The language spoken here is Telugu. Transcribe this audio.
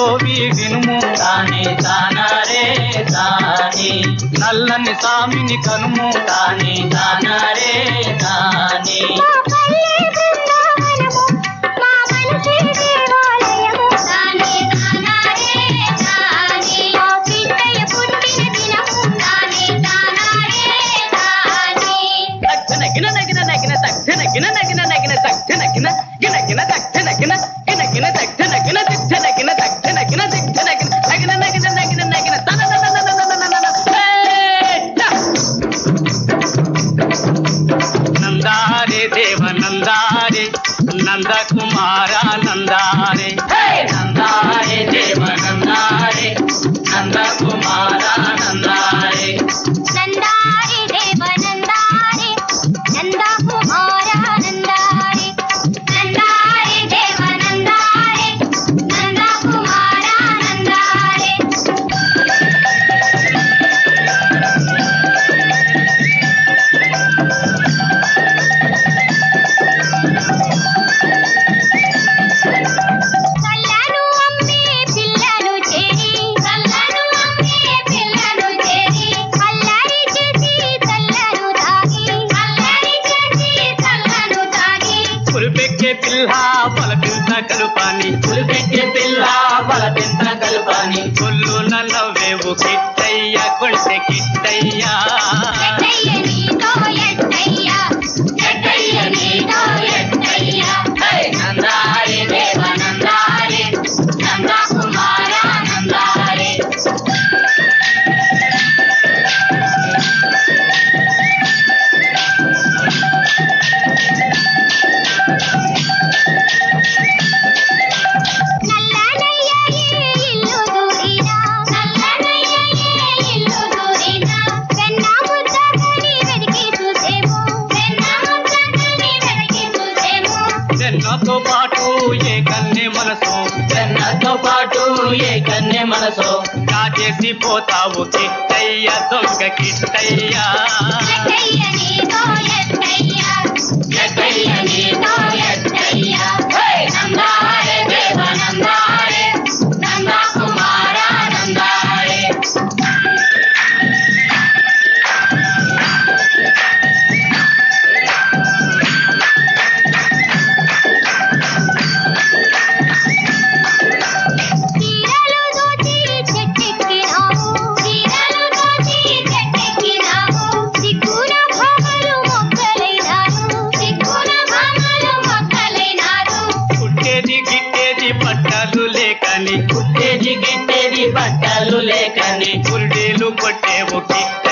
గోవి వినుము తానే తానారే తానే నల్లని సామిని కనుము తానే తానారే తానే నందారే దేవ నందారే నంద కుమార నందారే నందారే దేవ నందారే నంద కుమార నందారే నందారే దేవ నందారే నంద కుమార నందారే నందారే దేవ నందారే నంద కుమార నందారే కళ్ళను అమ్మే పిల్లలు చేరి కళ్ళను అమ్మే పిల్లలు చేరి అల్లరి చేసి చల్లను తాగి అల్లరి చేసి చల్లను తాగి పులిపెక్కే పిల్ల బలపింత కలుపాని పులిపెక్కే పిల్ల బలపింత కలుపాని కొల్లు నవ్వేవు కిట్టయ్య కొంటె కిట్టయ్య ఎట్టయ్య నీతో ఎట్టయ్య ఎట్టయ్య నీతో ఎట్టయ్య నందారే దేవ నందారే నంద కుమార నందారే నల్లనయ్య ఇల్లు దూరినా నల్లనయ్య ఇల్లు దూరినా వెన్న ముద్దకని వెతికి చూసేము వెన్న ముద్దకని వెతికి చూసేము వెన్నతో పాటు ఏ కన్నె మనసు వెన్నతో పాటు ఏ కన్య మనసో కాచేసి పోతావు కిట్టయ్య దొంగ కిట్టయ్య ఎట్టయ్య నీతో ఎట్టయ్య ఎట్టయ్య నీతో ఎట్టయ్య నందారే దేవ నందారే నంద కుమార నందారే తీరలు దోచి చెట్టెక్కినావు తీరలు దోచి చెట్టెక్కినావు సిగ్గున భామలు మొక్కలైనారు సిగ్గున భామలు మొక్కలైనారు పుట్టేది గిట్టేది పట్టాలు లేకని పుట్టేది గిట్టేది బట్టలు లేకని గురిడీలు కొట్టేవు కిట్ట